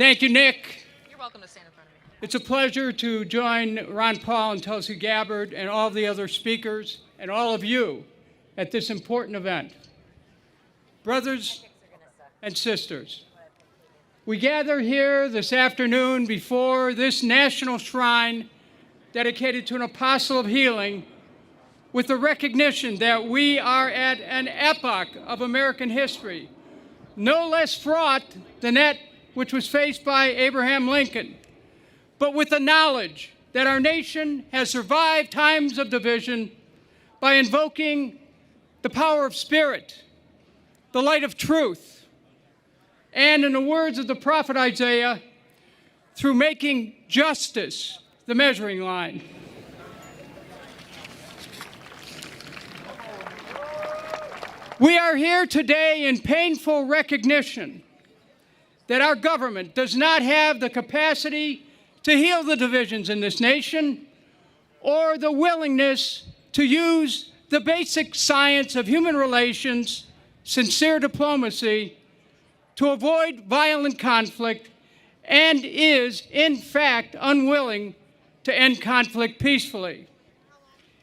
Thank you, Nick. You're welcome to stand in front of me. It's a pleasure to join Ron Paul and Tulsi Gabbard and all the other speakers and all of you at this important event. Brothers and sisters, we gather here this afternoon before this national shrine dedicated to an apostle of healing with the recognition that we are at an epoch of American history, no less fraught than that which was faced by Abraham Lincoln, but with the knowledge that our nation has survived times of division by invoking the power of spirit, the light of truth, and in the words of the prophet Isaiah, through making justice the measuring line. We are here today in painful recognition that our government does not have the capacity to heal the divisions in this nation or the willingness to use the basic science of human relations, sincere diplomacy, to avoid violent conflict, and is, in fact, unwilling to end conflict peacefully.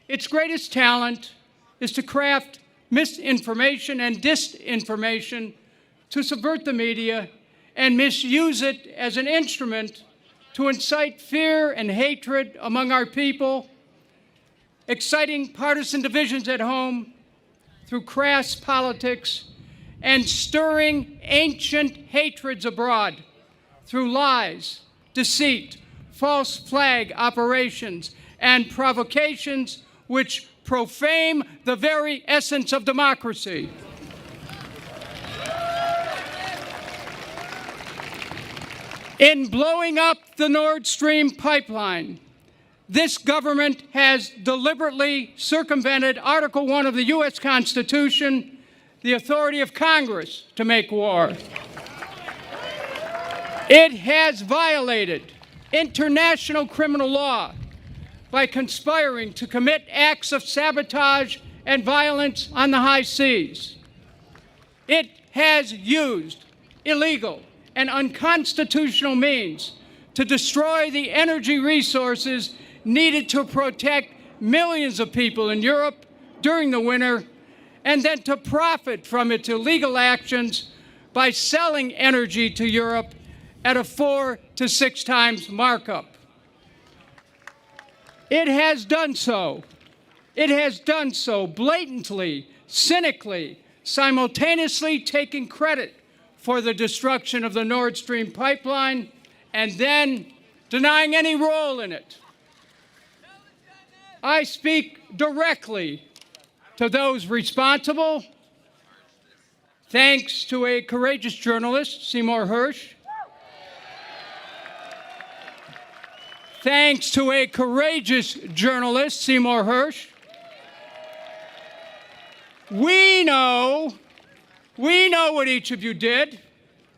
Its greatest talent is to craft misinformation and disinformation, to subvert the media and misuse it as an instrument to incite fear and hatred among our people, exciting partisan divisions at home through crass politics, and stirring ancient hatreds abroad through lies, deceit, false flag operations, and provocations which profane the very essence of democracy. In blowing up the Nord Stream pipeline, this government has deliberately circumvented Article 1 of the U.S. Constitution, the authority of Congress to make war. It has violated international criminal law by conspiring to commit acts of sabotage and violence on the high seas. It has used illegal and unconstitutional means to destroy the energy resources needed to protect millions of people in Europe during the winter, and then to profit from its illegal actions by selling energy to Europe at a 4 to 6 times markup. It has done so. It has done so blatantly, cynically, simultaneously taking credit for the destruction of the Nord Stream pipeline and then denying any role in it. I speak directly to those responsible, thanks to a courageous journalist, Seymour Hersh. Thanks to a courageous journalist, Seymour Hersh. We know what each of you did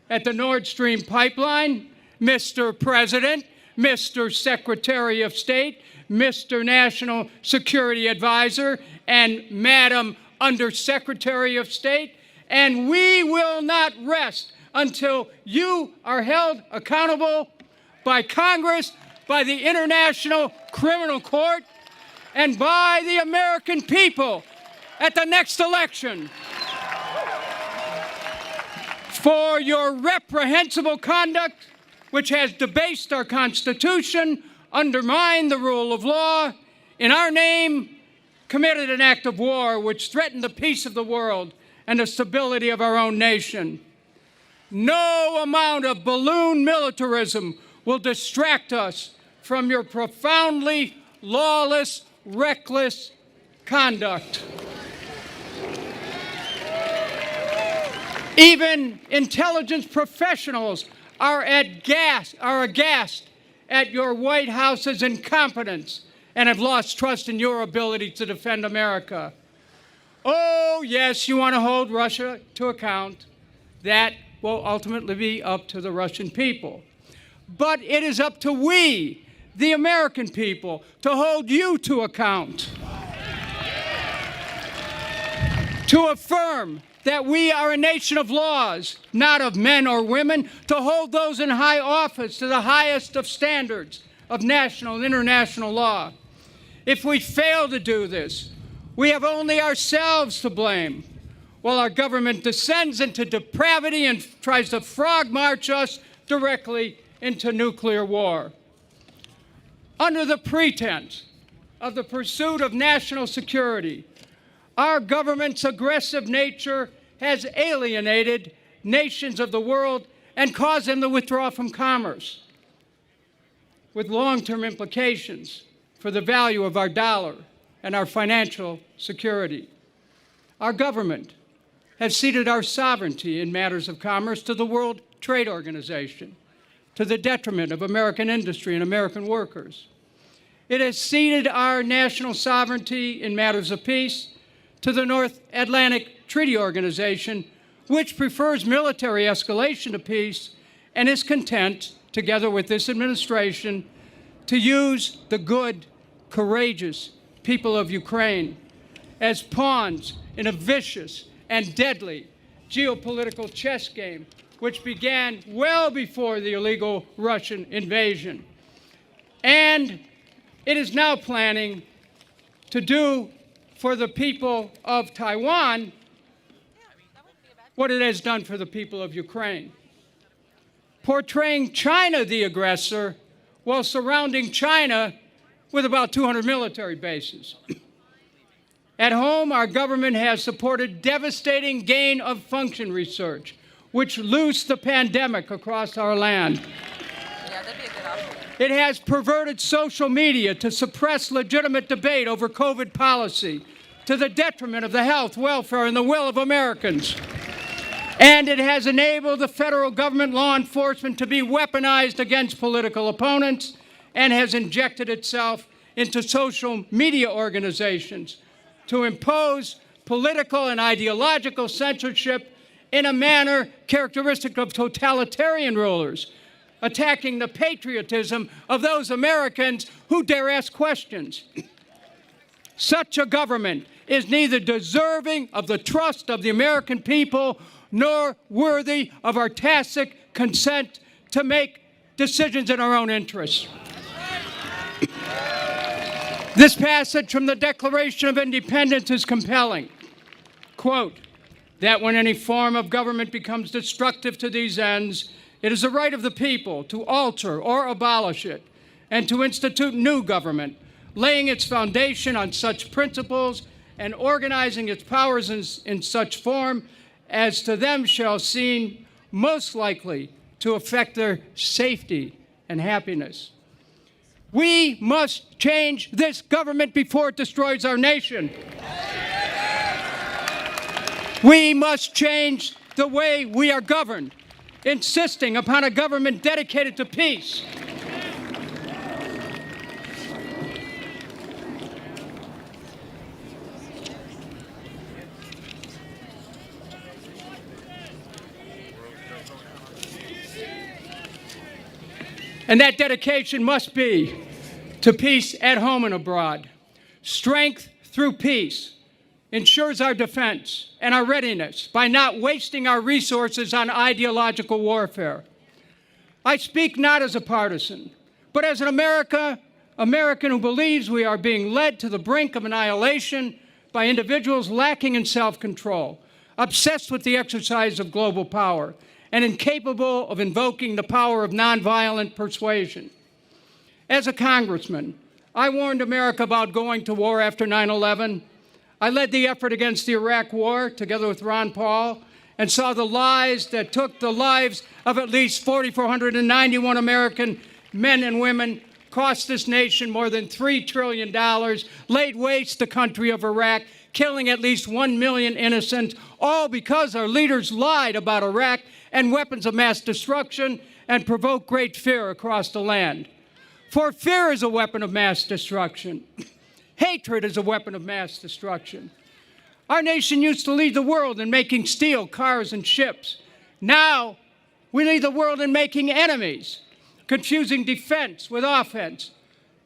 at the Nord Stream pipeline, Mr. President, Mr. Secretary of State, Mr. National Security Advisor, and Madam Undersecretary of State. And we will not rest until you are held accountable by Congress, by the International Criminal Court, and by the American people at the next election for your reprehensible conduct, which has debased our Constitution, undermined the rule of law, in our name, committed an act of war which threatened the peace of the world and the stability of our own nation. No amount of balloon militarism will distract us from your profoundly lawless, reckless conduct. Even intelligence professionals are aghast at your White House's incompetence and have lost trust in your ability to defend America. Oh, yes, you want to hold Russia to account. That will ultimately be up to the Russian people. But it is up to we, the American people, to hold you to account. To affirm that we are a nation of laws, not of men or women, to hold those in high office to the highest of standards of national and international law. If we fail to do this, we have only ourselves to blame, while our government descends into depravity and tries to frog march us directly into nuclear war. Under the pretense of the pursuit of national security, our government's aggressive nature has alienated nations of the world and caused them to withdraw from commerce, with long-term implications for the value of our dollar and our financial security. Our government has ceded our sovereignty in matters of commerce to the World Trade Organization, to the detriment of American industry and American workers. It has ceded our national sovereignty in matters of peace to the North Atlantic Treaty Organization, which prefers military escalation to peace and is content, together with this administration, to use the good, courageous people of Ukraine as pawns in a vicious and deadly geopolitical chess game, which began well before the illegal Russian invasion. And it is now planning to do for the people of Taiwan what it has done for the people of Ukraine, portraying China the aggressor while surrounding China with about 200 military bases. At home, our government has supported devastating gain-of-function research, which loosed the pandemic across our land. Yeah, that'd be a good option. It has perverted social media to suppress legitimate debate over COVID policy to the detriment of the health, welfare, and the will of Americans. And it has enabled the federal government law enforcement to be weaponized against political opponents and has injected itself into social media organizations to impose political and ideological censorship in a manner characteristic of totalitarian rulers, attacking the patriotism of those Americans who dare ask questions. Such a government is neither deserving of the trust of the American people nor worthy of our tacit consent to make decisions in our own interests. This passage from the Declaration of Independence is compelling. Quote, that when any form of government becomes destructive to these ends, it is the right of the people to alter or abolish it and to institute new government, laying its foundation on such principles and organizing its powers in such form as to them shall seem most likely to affect their safety and happiness. We must change this government before it destroys our nation. We must change the way we are governed, insisting upon a government dedicated to peace. And that dedication must be to peace at home and abroad. Strength through peace ensures our defense and our readiness by not wasting our resources on ideological warfare. I speak not as a partisan, but as an American who believes we are being led to the brink of annihilation by individuals lacking in self-control, obsessed with the exercise of global power, and incapable of invoking the power of nonviolent persuasion. As a congressman, I warned America about going to war after 9/11. I led the effort against the Iraq War together with Ron Paul and saw the lies that took the lives of at least 4,491 American men and women, cost this nation more than $3 trillion, laid waste the country of Iraq, killing at least 1 million innocents, all because our leaders lied about Iraq and weapons of mass destruction and provoked great fear across the land. For fear is a weapon of mass destruction. Hatred is a weapon of mass destruction. Our nation used to lead the world in making steel, cars, and ships. Now, we lead the world in making enemies, confusing defense with offense,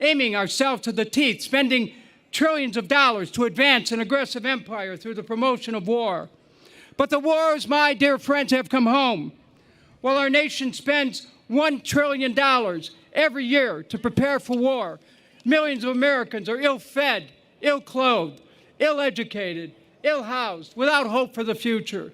aiming ourselves to the teeth, spending trillions of dollars to advance an aggressive empire through the promotion of war. But the wars, my dear friends, have come home. While our nation spends $1 trillion every year to prepare for war, millions of Americans are ill-fed, ill-clothed, ill-educated, ill-housed, without hope for the future.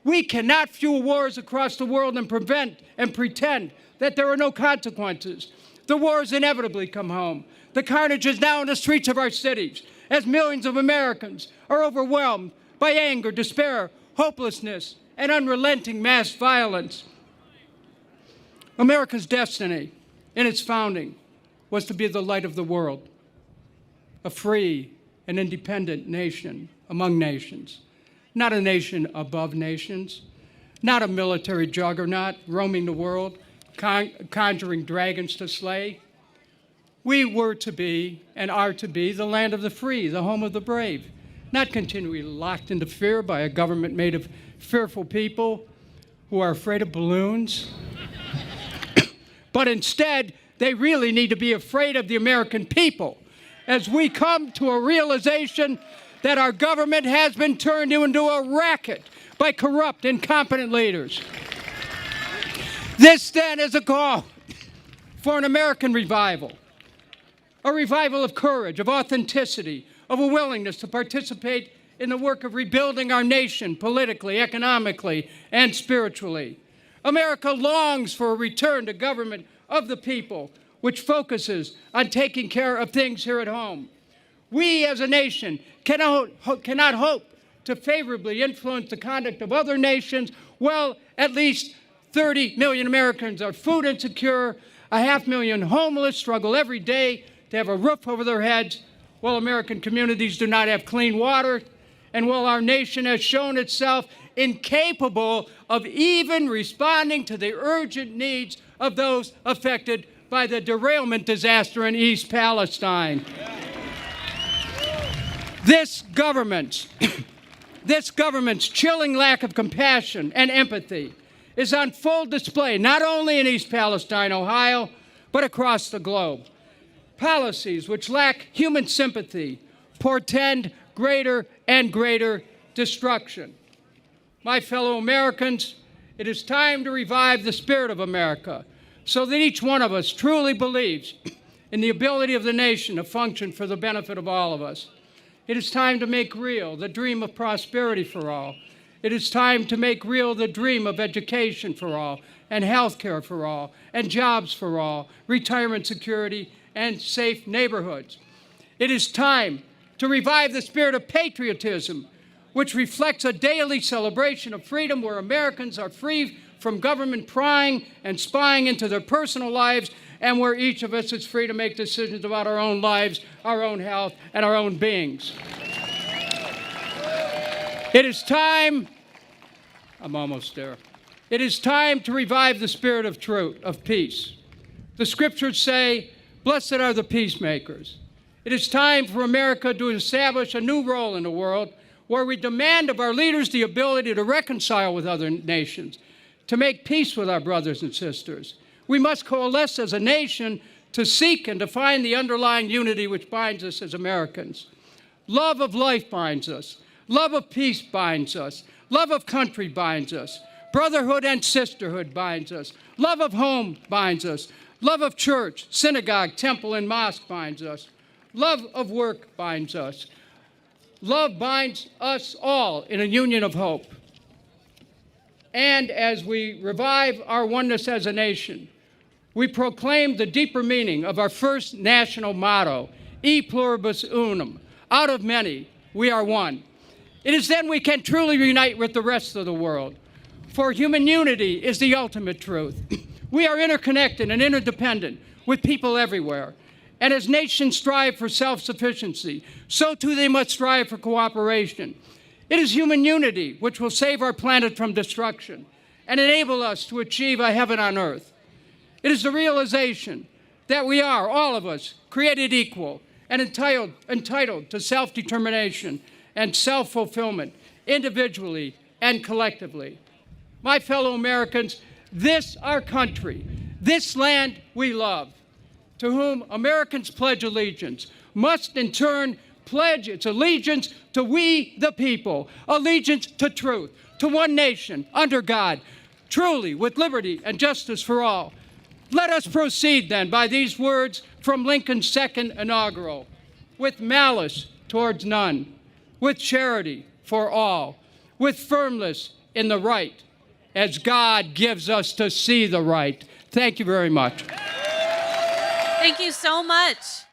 We cannot fuel wars across the world and pretend that there are no consequences. The wars inevitably come home. The carnage is now in the streets of our cities as millions of Americans are overwhelmed by anger, despair, hopelessness, and unrelenting mass violence. America's destiny in its founding was to be the light of the world, a free and independent nation among nations, not a nation above nations, not a military juggernaut roaming the world, conjuring dragons to slay. We were to be and are to be the land of the free, the home of the brave, not continually locked into fear by a government made of fearful people who are afraid of balloons. But instead, they really need to be afraid of the American people as we come to a realization that our government has been turned into a racket by corrupt, incompetent leaders. This, then, is a call for an American revival, a revival of courage, of authenticity, of a willingness to participate in the work of rebuilding our nation politically, economically, and spiritually. America longs for a return to government of the people, which focuses on taking care of things here at home. We as a nation cannot hope to favorably influence the conduct of other nations. Well, at least 30 million Americans are food insecure, 500,000 homeless struggle every day to have a roof over their heads, while American communities do not have clean water, and while our nation has shown itself incapable of even responding to the urgent needs of those affected by the derailment disaster in East Palestine. This government's chilling lack of compassion and empathy is on full display, not only in East Palestine, Ohio, but across the globe. Policies which lack human sympathy portend greater and greater destruction. My fellow Americans, it is time to revive the spirit of America so that each one of us truly believes in the ability of the nation to function for the benefit of all of us. It is time to make real the dream of prosperity for all. It is time to make real the dream of education for all, and health care for all, and jobs for all, retirement security, and safe neighborhoods. It is time to revive the spirit of patriotism, which reflects a daily celebration of freedom where Americans are free from government prying and spying into their personal lives, and where each of us is free to make decisions about our own lives, our own health, and our own beings. It is time, I'm almost there. It is time to revive the spirit of truth, of peace. The scriptures say, "Blessed are the peacemakers." It is time for America to establish a new role in the world where we demand of our leaders the ability to reconcile with other nations, to make peace with our brothers and sisters. We must coalesce as a nation to seek and define the underlying unity which binds us as Americans. Love of life binds us. Love of peace binds us. Love of country binds us. Brotherhood and sisterhood binds us. Love of home binds us. Love of church, synagogue, temple, and mosque binds us. Love of work binds us. Love binds us all in a union of hope. And as we revive our oneness as a nation, we proclaim the deeper meaning of our first national motto, E pluribus unum, out of many, we are one. It is then we can truly unite with the rest of the world, for human unity is the ultimate truth. We are interconnected and interdependent with people everywhere. And as nations strive for self-sufficiency, so too they must strive for cooperation. It is human unity which will save our planet from destruction and enable us to achieve a heaven on earth. It is the realization that we are, all of us, created equal and entitled to self-determination and self-fulfillment, individually and collectively. My fellow Americans, this our country, this land we love, to whom Americans pledge allegiance, must in turn pledge its allegiance to we the people, allegiance to truth, to one nation, under God, truly with liberty and justice for all. Let us proceed then by these words from Lincoln's second inaugural, with malice towards none, with charity for all, with firmness in the right, as God gives us to see the right. Thank you very much. Thank you so much.